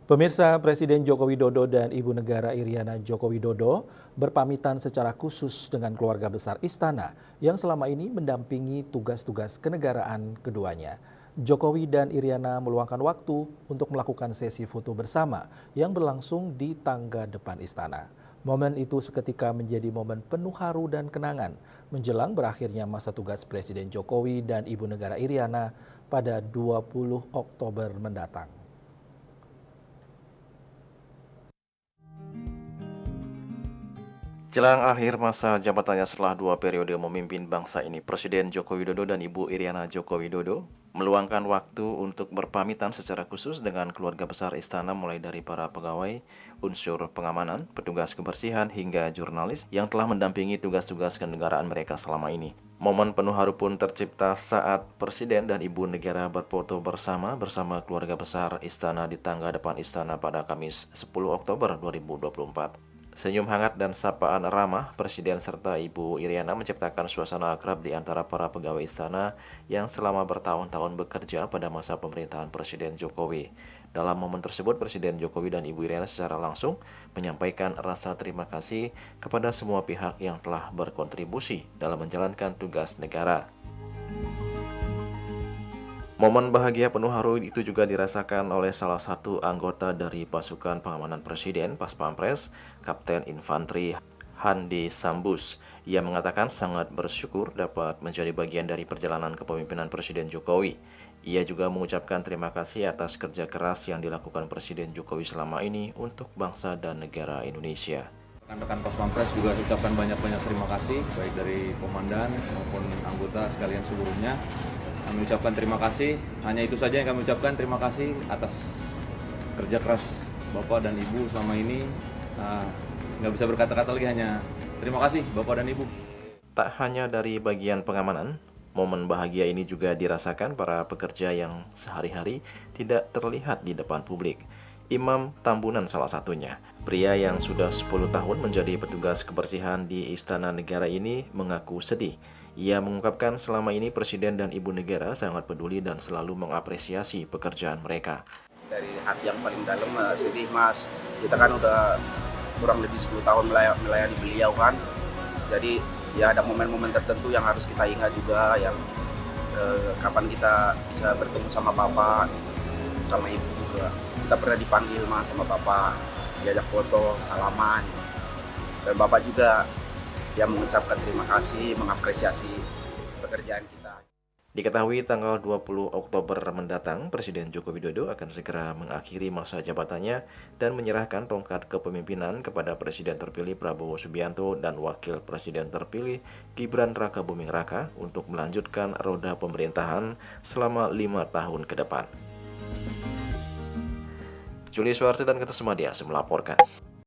Pemirsa, Presiden Joko Widodo dan Ibu Negara Iriana Joko Widodo berpamitan secara khusus dengan keluarga besar Istana yang selama ini mendampingi tugas-tugas kenegaraan keduanya. Jokowi dan Iriana meluangkan waktu untuk melakukan sesi foto bersama yang berlangsung di tangga depan Istana. Momen itu seketika menjadi momen penuh haru dan kenangan menjelang berakhirnya masa tugas Presiden Jokowi dan Ibu Negara Iriana pada 20 Oktober mendatang. Jelang akhir masa jabatannya setelah 2 periode memimpin bangsa ini, Presiden Joko Widodo dan Ibu Iriana Joko Widodo meluangkan waktu untuk berpamitan secara khusus dengan keluarga besar Istana, mulai dari para pegawai, unsur pengamanan, petugas kebersihan, hingga jurnalis yang telah mendampingi tugas-tugas kenegaraan mereka selama ini. Momen penuh haru pun tercipta saat Presiden dan Ibu Negara berfoto bersama keluarga besar Istana di tangga depan Istana pada Kamis 10 Oktober 2024. Senyum hangat dan sapaan ramah Presiden serta Ibu Iriana menciptakan suasana akrab di antara para pegawai Istana yang selama bertahun-tahun bekerja pada masa pemerintahan Presiden Jokowi. Dalam momen tersebut, Presiden Jokowi dan Ibu Iriana secara langsung menyampaikan rasa terima kasih kepada semua pihak yang telah berkontribusi dalam menjalankan tugas negara. Momen bahagia penuh haru itu juga dirasakan oleh salah satu anggota dari pasukan pengamanan Presiden Pas Pampres, Kapten Infanteri Handi Sambus. Ia mengatakan sangat bersyukur dapat menjadi bagian dari perjalanan kepemimpinan Presiden Jokowi. Ia juga mengucapkan terima kasih atas kerja keras yang dilakukan Presiden Jokowi selama ini untuk bangsa dan negara Indonesia. Rekan-rekan Pas Pampres juga ucapkan banyak-banyak terima kasih, baik dari komandan maupun anggota sekalian seluruhnya. Kami ucapkan terima kasih, hanya itu saja yang kami ucapkan, terima kasih atas kerja keras Bapak dan Ibu selama ini. Nggak bisa berkata-kata lagi, hanya terima kasih Bapak dan Ibu. Tak hanya dari bagian pengamanan, momen bahagia ini juga dirasakan para pekerja yang sehari-hari tidak terlihat di depan publik. Imam Tambunan salah satunya. Pria yang sudah 10 tahun menjadi petugas kebersihan di Istana Negara ini mengaku sedih. Ia mengungkapkan selama ini Presiden dan Ibu Negara sangat peduli dan selalu mengapresiasi pekerjaan mereka. Dari hati yang paling dalam, sedih Mas. Kita kan udah kurang lebih 10 tahun melayani beliau kan. Jadi ya ada momen-momen tertentu yang harus kita ingat juga, yang kapan kita bisa bertemu sama Bapak, sama Ibu juga. Kita pernah dipanggil Mas sama Bapak, diajak foto, salaman. Dan Bapak juga yang mengucapkan terima kasih, mengapresiasi pekerjaan kita. Diketahui tanggal 20 Oktober mendatang, Presiden Joko Widodo akan segera mengakhiri masa jabatannya dan menyerahkan tongkat kepemimpinan kepada Presiden terpilih Prabowo Subianto dan Wakil Presiden terpilih Gibran Rakabuming Raka untuk melanjutkan roda pemerintahan selama 5 tahun ke depan. Juli Suwarti dan Ketua Semadia melaporkan.